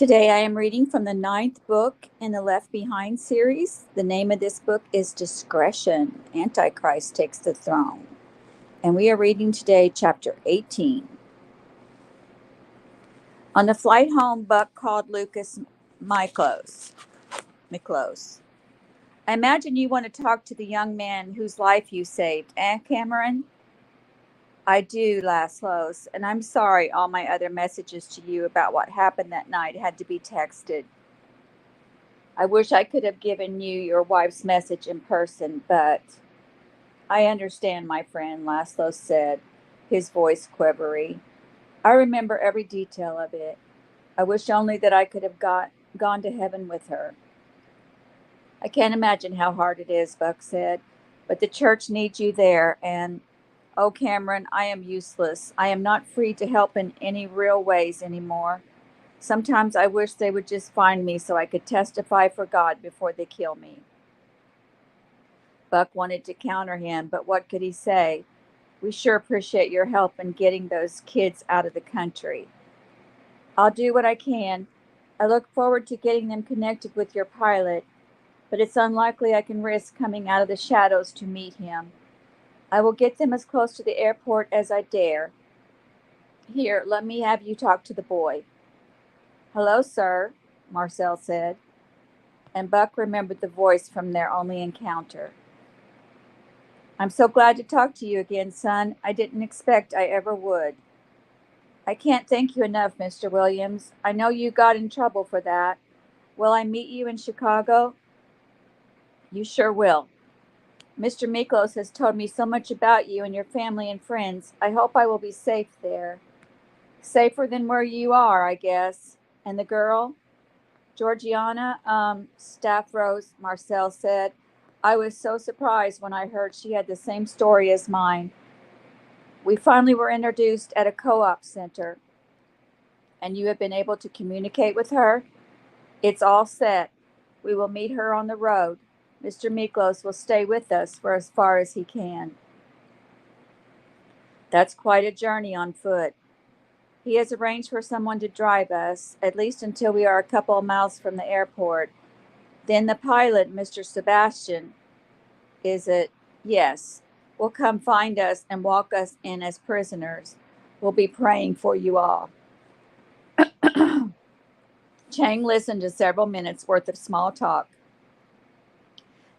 Today I am reading from the ninth book in the Left Behind series. The name of this book is Discretion. Antichrist takes the throne. And we are reading today chapter 18. On the flight home, Buck called Lucas Miklos. I imagine you want to talk to the young man whose life you saved, Cameron? I do, Laszlo's, and I'm sorry all my other messages to you about what happened that night had to be texted. I wish I could have given you your wife's message in person, but I understand, my friend, Laszlo said, his voice quivery. I remember every detail of it. I wish only that I could have gone to heaven with her. I can't imagine how hard it is, Buck said, but the church needs you there, and oh, Cameron, I am useless. I am not free to help in any real ways anymore. Sometimes I wish they would just find me so I could testify for God before they kill me. Buck wanted to counter him, but what could he say? We sure appreciate your help in getting those kids out of the country. I'll do what I can. I look forward to getting them connected with your pilot, but it's unlikely I can risk coming out of the shadows to meet him. I will get them as close to the airport as I dare. Here, let me have you talk to the boy. Hello, sir, Marcel said, and Buck remembered the voice from their only encounter. I'm so glad to talk to you again, son. I didn't expect I ever would. I can't thank you enough, Mr. Williams. I know you got in trouble for that. Will I meet you in Chicago? You sure will. Mr. Miklos has told me so much about you and your family and friends. I hope I will be safe there. Safer than where you are, I guess. And the girl? Georgiana, Stavros, Marcel said. I was so surprised when I heard she had the same story as mine. We finally were introduced at a co-op center, and you have been able to communicate with her? It's all set. We will meet her on the road. Mr. Miklos will stay with us for as far as he can. That's quite a journey on foot. He has arranged for someone to drive us, at least until we are a couple of miles from the airport. Then the pilot, Mr. Sebastian, is it? Yes, will come find us and walk us in as prisoners. We'll be praying for you all. Chang listened to several minutes worth of small talk.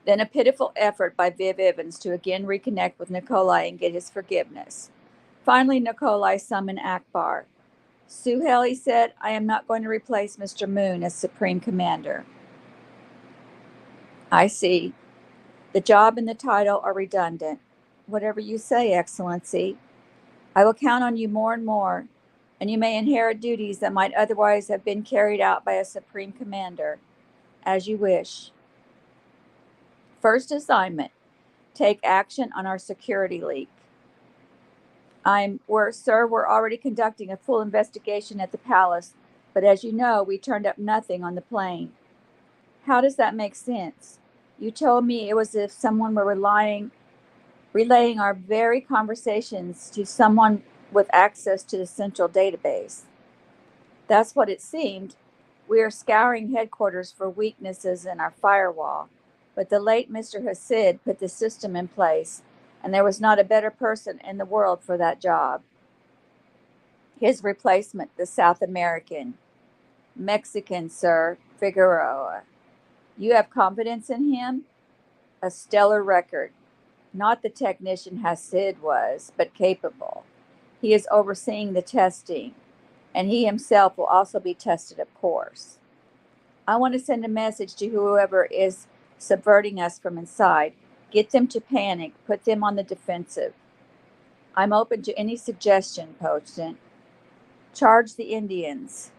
Then a pitiful effort by Viv Evans to again reconnect with Nikolai and get his forgiveness. Finally, Nikolai summoned Akbar. Suhail, he said, I am not going to replace Mr. Moon as Supreme Commander. I see. The job and the title are redundant. Whatever you say, Excellency. I will count on you more and more, and you may inherit duties that might otherwise have been carried out by a Supreme Commander. As you wish. First assignment. Take action on our security leak. Sir, we're already conducting a full investigation at the palace, but as you know, we turned up nothing on the plane. How does that make sense? You told me it was as if someone were relaying our very conversations to someone with access to the central database. That's what it seemed. We are scouring headquarters for weaknesses in our firewall, but the late Mr. Hasid put the system in place, and there was not a better person in the world for that job. His replacement, the South American, Mexican, sir, Figueroa. You have confidence in him? A stellar record. Not the technician Hasid was, but capable. He is overseeing the testing, and he himself will also be tested, of course. I want to send a message to whoever is subverting us from inside. Get them to panic, put them on the defensive. I'm open to any suggestion, Potent. Charge the Indians.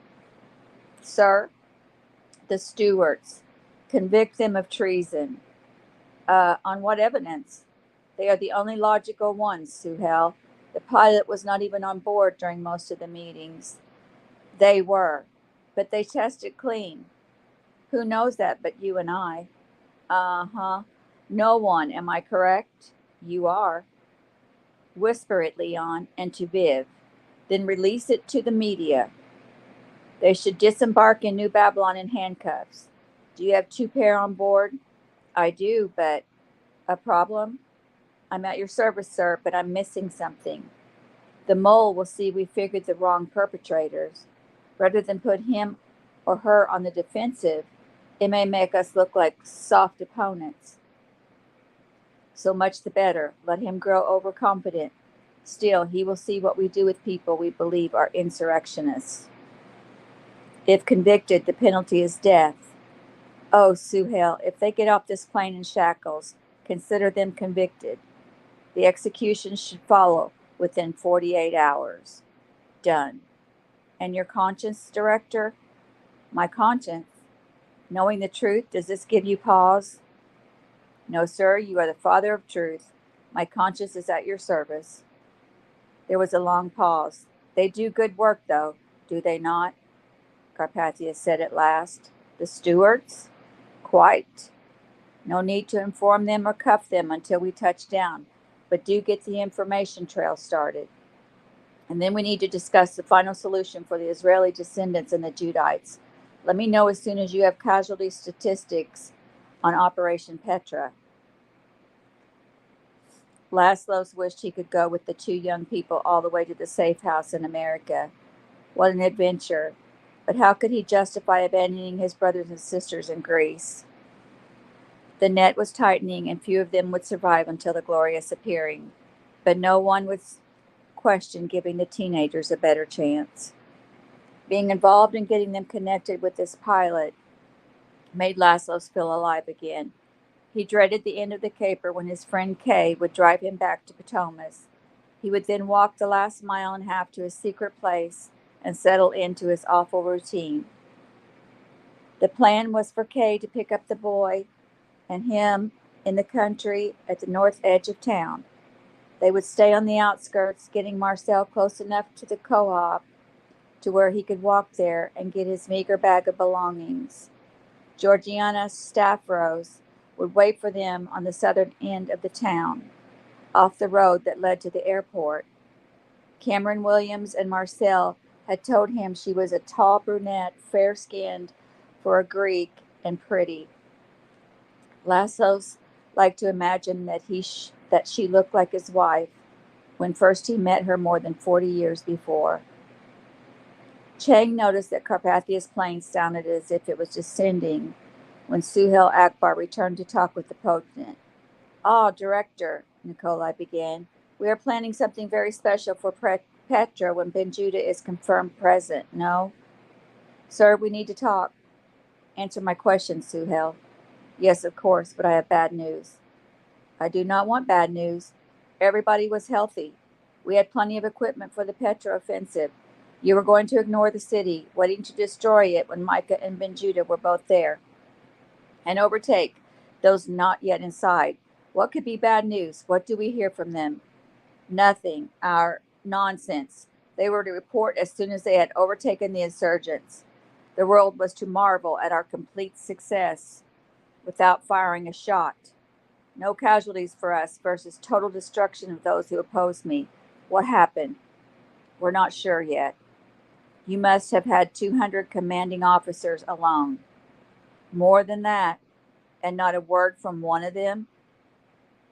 Sir, the stewards. Convict them of treason. On what evidence? They are the only logical ones, Suhail. The pilot was not even on board during most of the meetings. They were, but they tested clean. Who knows that but you and I? Uh-huh. No one, am I correct? You are. Whisper it, Leon, and to Viv. Then release it to the media. They should disembark in New Babylon in handcuffs. Do you have 2 pair on board? I do, but a problem? I'm at your service, sir, but I'm missing something. The mole will see we figured the wrong perpetrators. Rather than put him or her on the defensive, it may make us look like soft opponents. So much the better. Let him grow overconfident. Still, he will see what we do with people we believe are insurrectionists. If convicted, the penalty is death. Oh, Suhail, if they get off this plane in shackles, consider them convicted. The execution should follow within 48 hours. Done. And your conscience, Director? My conscience? Knowing the truth, does this give you pause? No, sir, you are the father of truth. My conscience is at your service. There was a long pause. They do good work, though, do they not? Carpathia said at last. The stewards? Quite. No need to inform them or cuff them until we touch down, but do get the information trail started. And then we need to discuss the final solution for the Israeli descendants and the Judites. Let me know as soon as you have casualty statistics on Operation Petra. Laszlo's wished he could go with the 2 young people all the way to the safe house in America. What an adventure. But how could he justify abandoning his brothers and sisters in Greece? The net was tightening, and few of them would survive until the glorious appearing. But no one would question giving the teenagers a better chance. Being involved in getting them connected with this pilot made Laszlo feel alive again. He dreaded the end of the caper when his friend Kay would drive him back to Potomac. He would then walk the last mile and a half to his secret place and settle into his awful routine. The plan was for Kay to pick up the boy and him in the country at the north edge of town. They would stay on the outskirts, getting Marcel close enough to the co-op to where he could walk there and get his meager bag of belongings. Georgiana Stavros would wait for them on the southern end of the town, off the road that led to the airport. Cameron Williams and Marcel had told him she was a tall brunette, fair-skinned for a Greek, and pretty. Laszlo's liked to imagine that she looked like his wife when first he met her more than 40 years before. Chang noticed that Carpathia's plane sounded as if it was descending when Suhail Akbar returned to talk with the President. Ah, Director, Nikolai began, we are planning something very special for Petra when Ben Judah is confirmed president, no? Sir, we need to talk. Answer my question, Suhail. Yes, of course, but I have bad news. I do not want bad news. Everybody was healthy. We had plenty of equipment for the Petra offensive. You were going to ignore the city, waiting to destroy it when Micah and Ben Judah were both there, and overtake those not yet inside. What could be bad news? What do we hear from them? Nothing. Our nonsense. They were to report as soon as they had overtaken the insurgents. The world was to marvel at our complete success without firing a shot. No casualties for us versus total destruction of those who opposed me. What happened? We're not sure yet. You must have had 200 commanding officers alone. More than that, and not a word from one of them?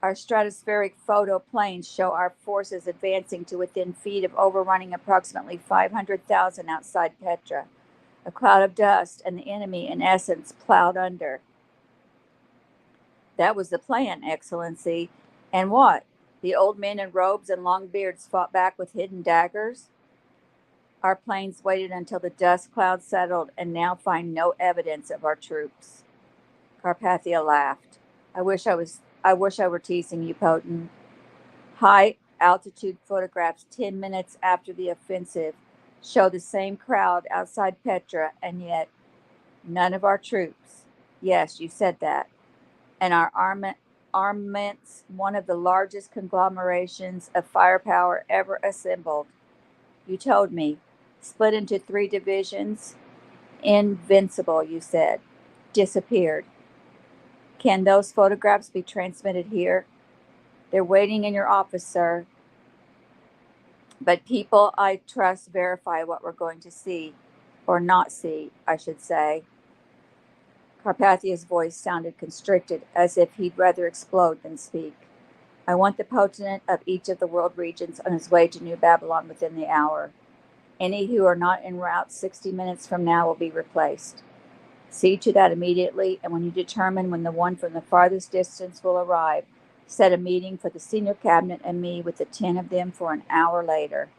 Our stratospheric photo planes show our forces advancing to within feet of overrunning approximately 500,000 outside Petra. A cloud of dust, and the enemy, in essence, plowed under. That was the plan, Excellency. And what? The old men in robes and long beards fought back with hidden daggers? Our planes waited until the dust cloud settled and now find no evidence of our troops. Carpathia laughed. I wish I were teasing you, Poten. High altitude photographs 10 minutes after the offensive show the same crowd outside Petra, and yet none of our troops. Yes, you said that. And our armaments, one of the largest conglomerations of firepower ever assembled. You told me, split into 3 divisions, invincible, you said, disappeared. Can those photographs be transmitted here? They're waiting in your office, sir. But people I trust verify what we're going to see. or not see, I should say. Carpathia's voice sounded constricted, as if he'd rather explode than speak. I want the potentate of each of the world regions on his way to New Babylon within the hour. Any who are not en route 60 minutes from now will be replaced. See to that immediately, and when you determine when the one from the farthest distance will arrive, set a meeting for the senior cabinet and me with the 10 of them for an hour later.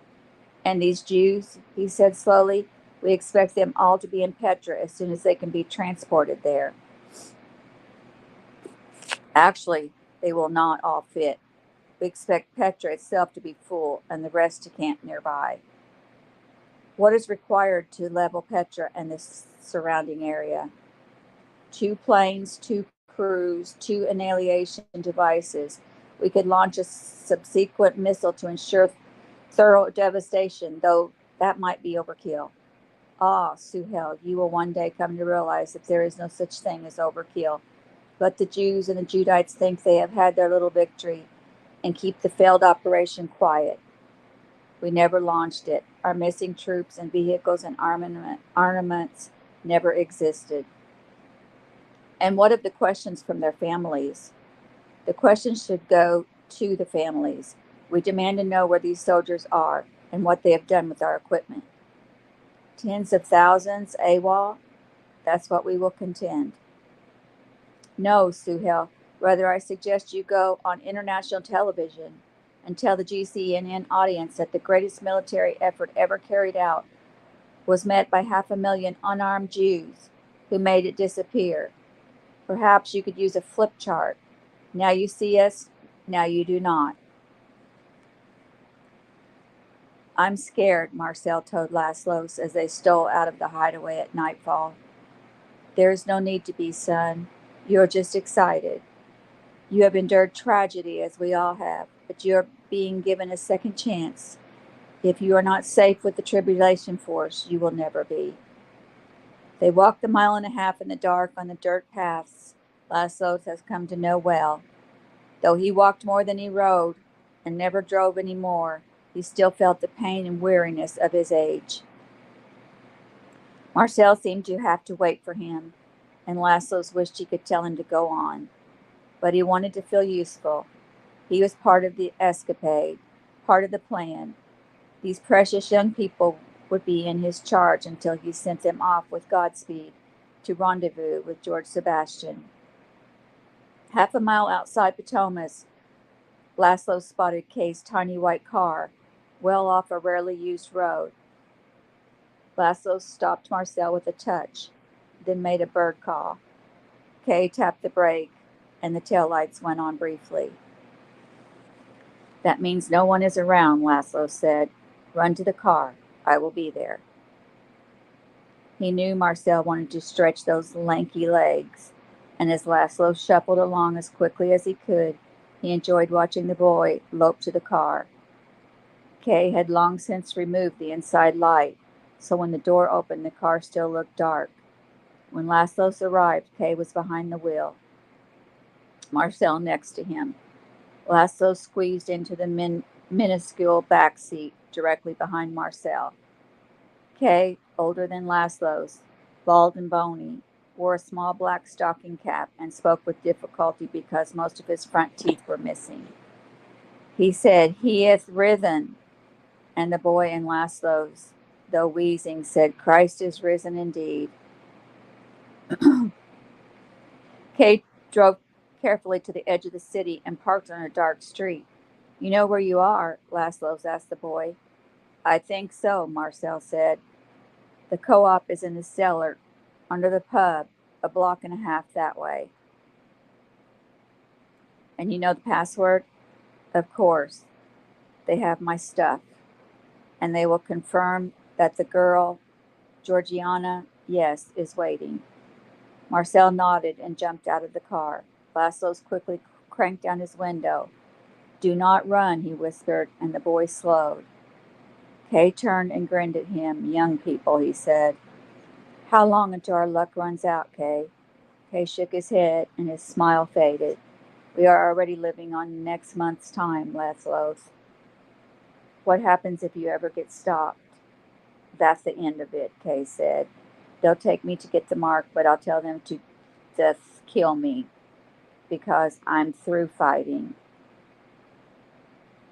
And these Jews, he said slowly, we expect them all to be in Petra as soon as they can be transported there. Actually, they will not all fit. We expect Petra itself to be full and the rest to camp nearby. What is required to level Petra and the surrounding area? 2 planes, 2 crews, 2 annihilation devices. We could launch a subsequent missile to ensure thorough devastation, though that might be overkill. Ah, Suhel, you will one day come to realize that there is no such thing as overkill. But the Jews and the Judites think they have had their little victory and keep the failed operation quiet. We never launched it. Our missing troops and vehicles and armaments never existed. And what of the questions from their families? The questions should go to the families. We demand to know where these soldiers are and what they have done with our equipment. Tens of thousands AWOL? That's what we will contend. No, Suhel. Rather, I suggest you go on international television and tell the GCNN audience that the greatest military effort ever carried out was met by 500,000 unarmed Jews who made it disappear. Perhaps you could use a flip chart. Now you see us, now you do not. I'm scared, Marcel told Laszlos as they stole out of the hideaway at nightfall. There is no need to be, son. You are just excited. You have endured tragedy, as we all have, but you are being given a second chance. If you are not safe with the tribulation force, you will never be. They walked a mile and a half in the dark on the dirt paths Laszlos has come to know well. Though he walked more than he rode and never drove any more, he still felt the pain and weariness of his age. Marcel seemed to have to wait for him, and Laszlos wished he could tell him to go on. But he wanted to feel useful. He was part of the escapade, part of the plan. These precious young people would be in his charge until he sent them off with Godspeed to rendezvous with George Sebastian. Half a mile outside Potomac, Laszlo spotted Kay's tiny white car, well off a rarely used road. Laszlo stopped Marcel with a touch, then made a bird call. Kay tapped the brake, and the taillights went on briefly. That means no one is around, Laszlo said. Run to the car. I will be there. He knew Marcel wanted to stretch those lanky legs, and as Laszlo shuffled along as quickly as he could, he enjoyed watching the boy lope to the car. Kay had long since removed the inside light, so when the door opened, the car still looked dark. When Laszlo arrived, Kay was behind the wheel, Marcel next to him. Laszlo squeezed into the minuscule back seat directly behind Marcel. Kay, older than Laszlo's, bald and bony, wore a small black stocking cap and spoke with difficulty because most of his front teeth were missing. He said, "He hath risen," and the boy in Laszlo's, though wheezing, said, "Christ is risen indeed." Kay drove carefully to the edge of the city and parked on a dark street. "You know where you are?" Laszlo asked the boy. "I think so," Marcel said. "The co-op is in the cellar, under the pub, a block and a half that way." "And you know the password?" "Of course. They have my stuff. And they will confirm that the girl, Georgiana, yes, is waiting." Marcel nodded and jumped out of the car. Laszlo quickly cranked down his window. "Do not run," he whispered, and the boy slowed. Kay turned and grinned at him. "Young people," he said. "How long until our luck runs out, Kay?" Kay shook his head, and his smile faded. "We are already living on next month's time, Laszlo." "What happens if you ever get stopped?" that's the end of it, Kay said. They'll take me to get the mark, but I'll tell them to just kill me because I'm through fighting.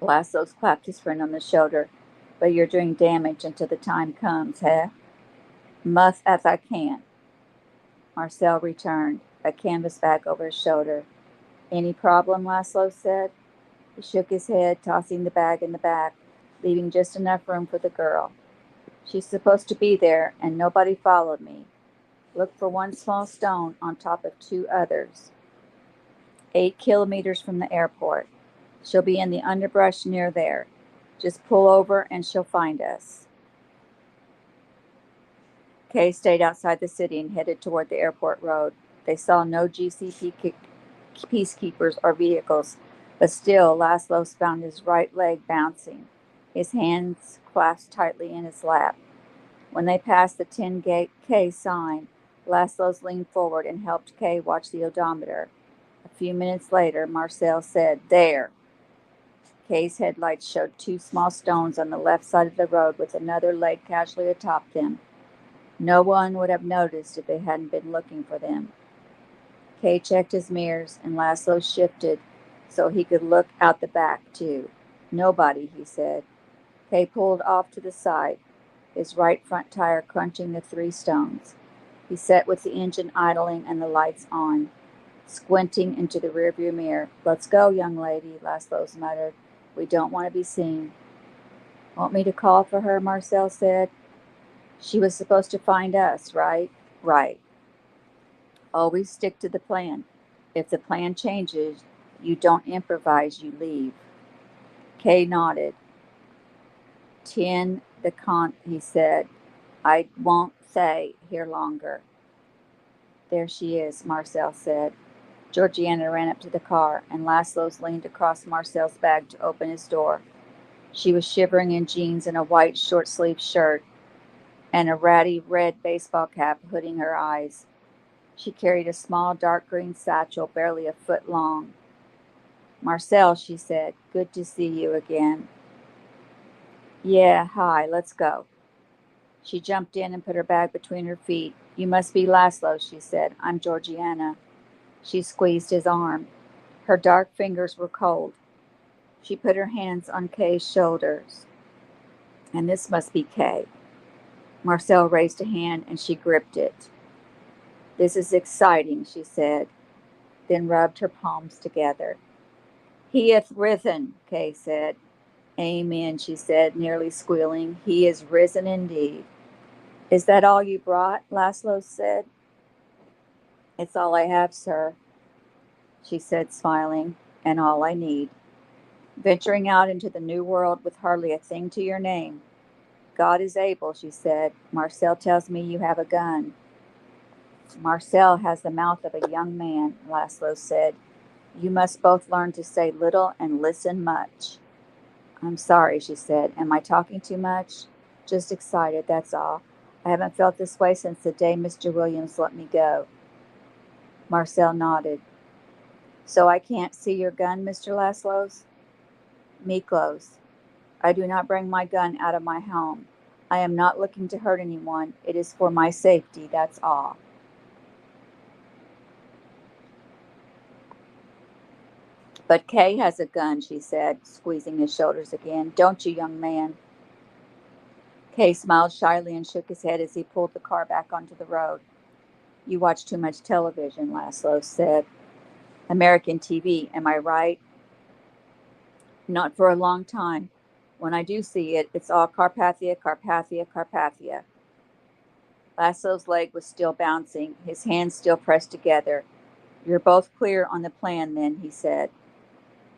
Laszlo's clapped his friend on the shoulder. But you're doing damage until the time comes, eh? Must as I can. Marcel returned, a canvas bag over his shoulder. Any problem? Laszlo said. He shook his head, tossing the bag in the back, leaving just enough room for the girl. She's supposed to be there, and nobody followed me. Look for one small stone on top of two others. 8 kilometers from the airport. She'll be in the underbrush near there. Just pull over and she'll find us. Kay stayed outside the city and headed toward the airport road. They saw no GCP peacekeepers or vehicles, but still Laszlo found his right leg bouncing, his hands clasped tightly in his lap. When they passed the 10K sign, Laszlo leaned forward and helped Kay watch the odometer. A few minutes later, Marcel said, "There." Kay's headlights showed two small stones on the left side of the road with another laid casually atop them. No one would have noticed if they hadn't been looking for them. Kay checked his mirrors, and Laszlo shifted so he could look out the back, too. "Nobody," he said. Kay pulled off to the side, his right front tire crunching the three stones. He sat with the engine idling and the lights on, squinting into the rearview mirror. "Let's go, young lady," Laszlo muttered. "We don't want to be seen." "Want me to call for her?" Marcel said. "She was supposed to find us, right?" "Right." "Always stick to the plan. If the plan changes, you don't improvise, you leave." Kay nodded. "Tien the Kant," he said. "I won't stay here longer." "There she is," Marcel said. Georgiana ran up to the car, and Laszlo leaned across Marcel's bag to open his door. She was shivering in jeans and a white short-sleeved shirt, and a ratty red baseball cap hooding her eyes. She carried a small dark green satchel barely a foot long. "Marcel," she said, "good to see you again." "Yeah, hi, let's go." She jumped in and put her bag between her feet. "You must be Laszlo," she said. "I'm Georgiana." She squeezed his arm. Her dark fingers were cold. She put her hands on Kay's shoulders. "And this must be Kay." Marcel raised a hand and she gripped it. "This is exciting," she said, then rubbed her palms together. "He hath risen," Kay said. "Amen," she said, nearly squealing. "He is risen indeed." "Is that all you brought?" Laszlo said. "It's all I have, sir," she said, smiling, "and all I need. Venturing out into the new world with hardly a thing to your name." "God is able," she said. "Marcel tells me you have a gun." "Marcel has the mouth of a young man," Laszlo said. "You must both learn to say little and listen much." "I'm sorry," she said. "Am I talking too much?" "Just excited, that's all. I haven't felt this way since the day Mr. Williams let me go." Marcel nodded. "So I can't see your gun, Mr. Laszlo's?" "Miklos. I do not bring my gun out of my home. I am not looking to hurt anyone. It is for my safety, that's all." "But Kay has a gun," she said, squeezing his shoulders again. "Don't you, young man?" Kay smiled shyly and shook his head as he pulled the car back onto the road. "You watch too much television," Laszlo said. "American TV, am I right?" "Not for a long time. When I do see it, it's all Carpathia, Carpathia, Carpathia." Laszlo's leg was still bouncing, his hands still pressed together. "You're both clear on the plan, then," he said.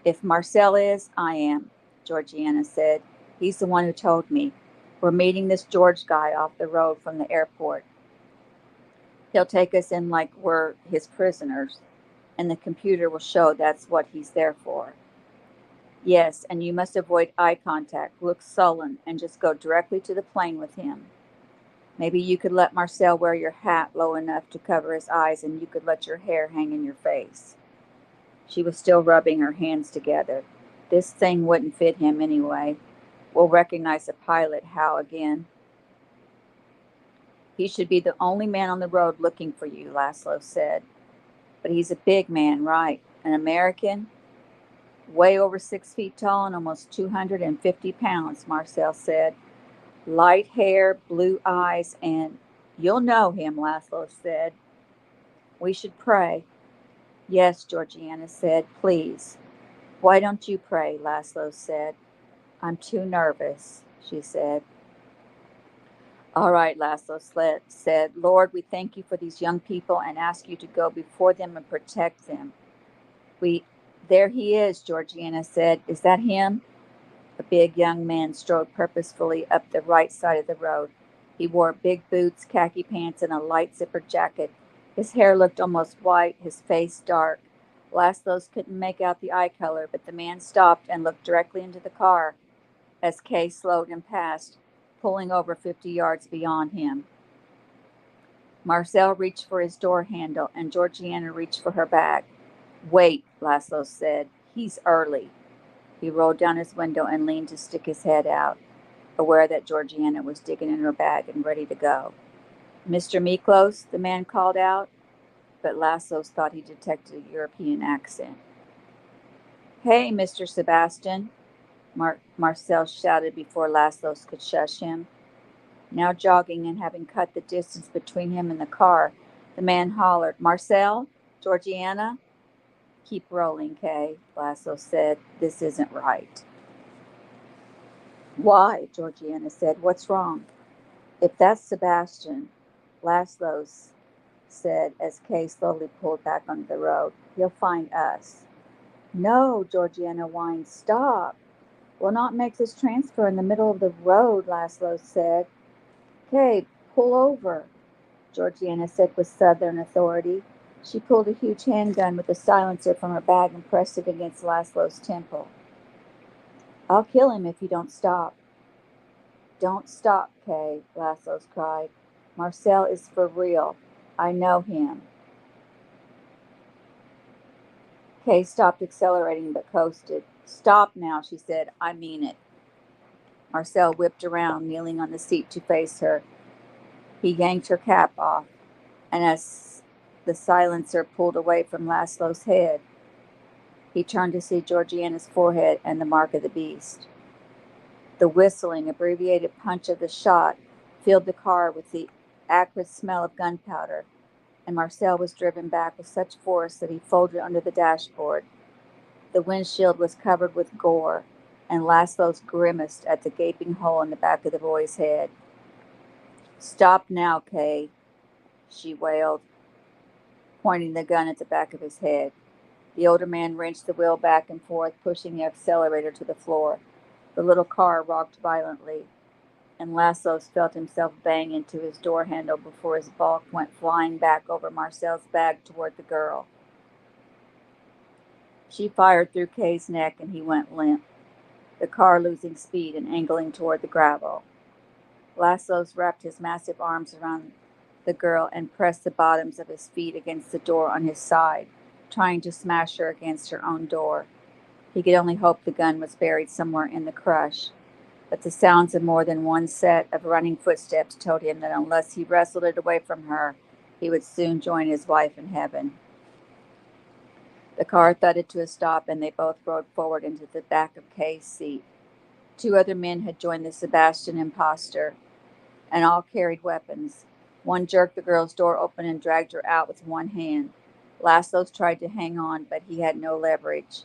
"If Marcel is, I am," Georgiana said. "He's the one who told me. We're meeting this George guy off the road from the airport. He'll take us in like we're his prisoners, and the computer will show that's what he's there for." "Yes, and you must avoid eye contact, look sullen, and just go directly to the plane with him. Maybe you could let Marcel wear your hat low enough to cover his eyes, and you could let your hair hang in your face." She was still rubbing her hands together. "This thing wouldn't fit him anyway. We'll recognize the pilot, how again?" He should be the only man on the road looking for you, Laszlo said. But he's a big man, right? An American? Way over 6 feet tall and almost 250 pounds, Marcel said. Light hair, blue eyes, and you'll know him, Laszlo said. We should pray. Yes, Georgiana said, please. Why don't you pray? Laszlo said. I'm too nervous, she said. All right, Laszlo said, Lord, we thank you for these young people and ask you to go before them and protect them. We, there he is, Georgiana said. Is that him? A big young man strode purposefully up the right side of the road. He wore big boots, khaki pants, and a light zippered jacket. His hair looked almost white, his face dark. Laszlo's couldn't make out the eye color, but the man stopped and looked directly into the car as Kay slowed and passed, pulling over 50 yards beyond him. Marcel reached for his door handle, and Georgiana reached for her bag. Wait, Laszlo said. He's early. He rolled down his window and leaned to stick his head out, aware that Georgiana was digging in her bag and ready to go. Mr. Miklos, the man called out, but Laszlo thought he detected a European accent. Hey, Mr. Sebastian, Marcel shouted before Laszlo could shush him. Now jogging and having cut the distance between him and the car, the man hollered, Marcel? Georgiana? Keep rolling, Kay, Laszlo said. This isn't right. Why? Georgiana said. What's wrong? If that's Sebastian, Laszlo said as Kay slowly pulled back onto the road, he'll find us. No, Georgiana whined. Stop. We'll not make this transfer in the middle of the road, Laszlo said. Kay, pull over, Georgiana said with southern authority. She pulled a huge handgun with a silencer from her bag and pressed it against Laszlo's temple. I'll kill him if you don't stop. Don't stop, Kay, Laszlo cried. Marcel is for real. I know him. Kay stopped accelerating but coasted. Stop now, she said. I mean it. Marcel whipped around, kneeling on the seat to face her. He yanked her cap off, and as the silencer pulled away from Laszlo's head, he turned to see Georgiana's forehead and the mark of the beast. The whistling, abbreviated punch of the shot filled the car with the acrid smell of gunpowder, and Marcel was driven back with such force that he folded under the dashboard. The windshield was covered with gore, and Laszlo grimaced at the gaping hole in the back of the boy's head. Stop now, Kay, she wailed, pointing the gun at the back of his head. The older man wrenched the wheel back and forth, pushing the accelerator to the floor. The little car rocked violently, and Laszlo felt himself bang into his door handle before his bulk went flying back over Marcel's bag toward the girl. She fired through Kay's neck, and he went limp, the car losing speed and angling toward the gravel. Laszlo wrapped his massive arms around the girl and pressed the bottoms of his feet against the door on his side, trying to smash her against her own door. He could only hope the gun was buried somewhere in the crush, but the sounds of more than one set of running footsteps told him that unless he wrestled it away from her, he would soon join his wife in heaven. The car thudded to a stop, and they both rode forward into the back of Kay's seat. 2 other men had joined the Sebastian impostor, and all carried weapons. One jerked the girl's door open and dragged her out with one hand. Laszlo tried to hang on, but he had no leverage.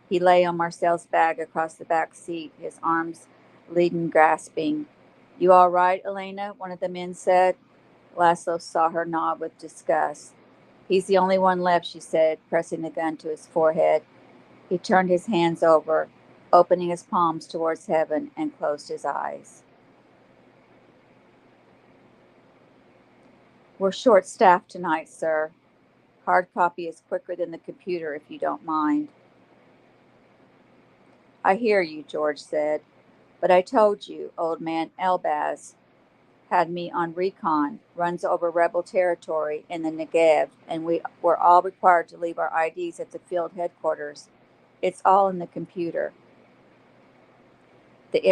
He lay on Marcel's bag across the back seat, his arms leaden, grasping. You all right, Elena? One of the men said. Laszlo saw her nod with disgust. He's the only one left, she said, pressing the gun to his forehead. He turned his hands over, opening his palms towards heaven, and closed his eyes. We're short-staffed tonight, sir. Hard copy is quicker than the computer, if you don't mind. I hear you, George said. But I told you, old man Elbaz had me on recon, runs over rebel territory in the Negev, and we were all required to leave our IDs at the field headquarters. It's all in the computer. The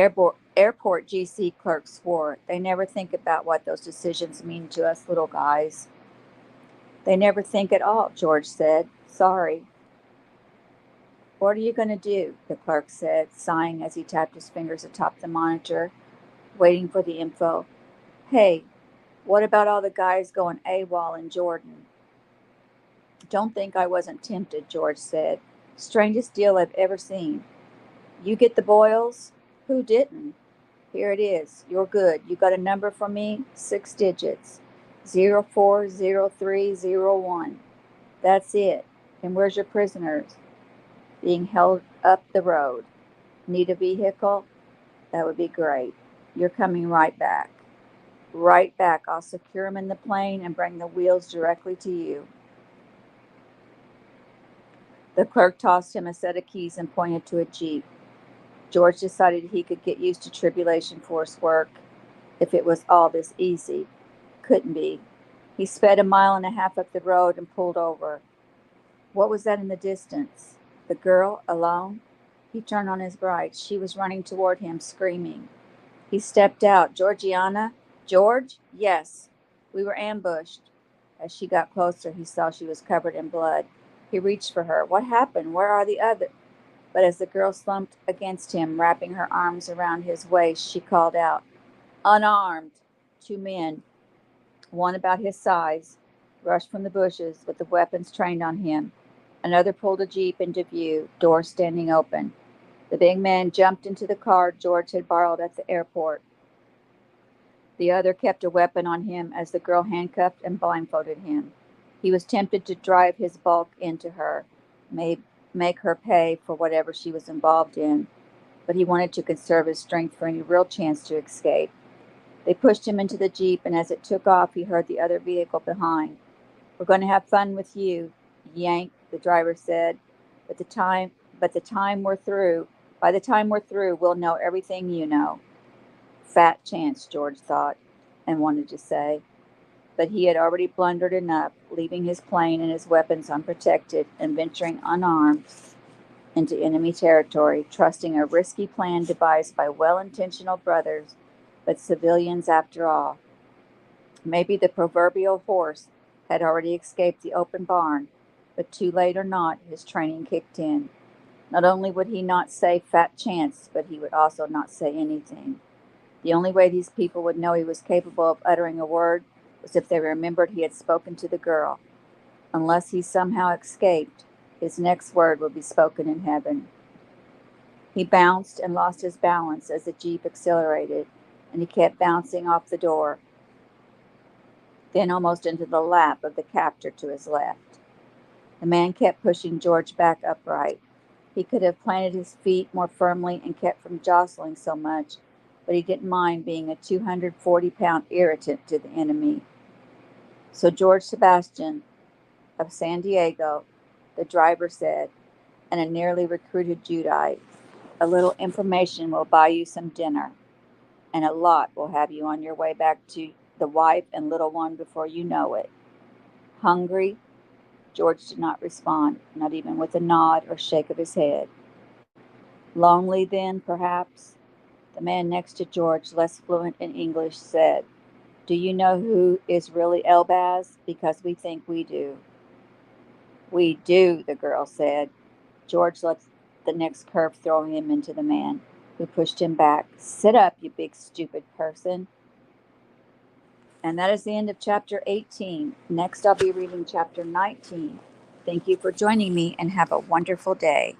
Airport GC clerk swore. They never think about what those decisions mean to us little guys. They never think at all, George said. Sorry. What are you going to do? The clerk said, sighing as he tapped his fingers atop the monitor, waiting for the info. Hey, what about all the guys going AWOL in Jordan? Don't think I wasn't tempted, George said. Strangest deal I've ever seen. You get the boils? Who didn't? Here it is. You're good. You got a number for me? 6 digits. 040301. That's it. And where's your prisoners? Being held up the road. Need a vehicle? That would be great. You're coming right back. Right back. I'll secure him in the plane and bring the wheels directly to you. The clerk tossed him a set of keys and pointed to a jeep. George decided he could get used to tribulation force work if it was all this easy. Couldn't be. He sped a mile and a half up the road and pulled over. What was that in the distance? The girl, alone? He turned on his bright. She was running toward him, screaming. He stepped out. Georgiana? George? Yes. We were ambushed. As she got closer, he saw she was covered in blood. He reached for her. What happened? Where are the others? But as the girl slumped against him, wrapping her arms around his waist, she called out, Unarmed. 2 men, one about his size, rushed from the bushes with the weapons trained on him. Another pulled a jeep into view, door standing open. The big man jumped into the car George had borrowed at the airport. The other kept a weapon on him as the girl handcuffed and blindfolded him. He was tempted to drive his bulk into her, make her pay for whatever she was involved in, but he wanted to conserve his strength for any real chance to escape. They pushed him into the jeep, and as it took off, he heard the other vehicle behind. We're going to have fun with you, Yank, the driver said. But the time we're through, by the time we're through, we'll know everything you know. Fat chance, George thought, and wanted to say. But he had already blundered enough, leaving his plane and his weapons unprotected and venturing unarmed into enemy territory, trusting a risky plan devised by well-intentioned brothers, but civilians after all. Maybe the proverbial horse had already escaped the open barn, but too late or not, his training kicked in. Not only would he not say fat chance, but he would also not say anything. The only way these people would know he was capable of uttering a word was if they remembered he had spoken to the girl. Unless he somehow escaped, his next word would be spoken in heaven. He bounced and lost his balance as the jeep accelerated, and he kept bouncing off the door, then almost into the lap of the captor to his left. The man kept pushing George back upright. He could have planted his feet more firmly and kept from jostling so much, but he didn't mind being a 240-pound irritant to the enemy. So George Sebastian of San Diego, the driver said, and a nearly recruited Judite, a little information will buy you some dinner, and a lot will have you on your way back to the wife and little one before you know it. Hungry? George did not respond, not even with a nod or shake of his head. Lonely then, perhaps? The man next to George, less fluent in English, said, Do you know who is really Elbaz? Because we think we do. We do, the girl said. George let the next curve throw him into the man, who pushed him back. Sit up, you big stupid person. And that is the end of chapter 18. Next, I'll be reading chapter 19. Thank you for joining me and have a wonderful day.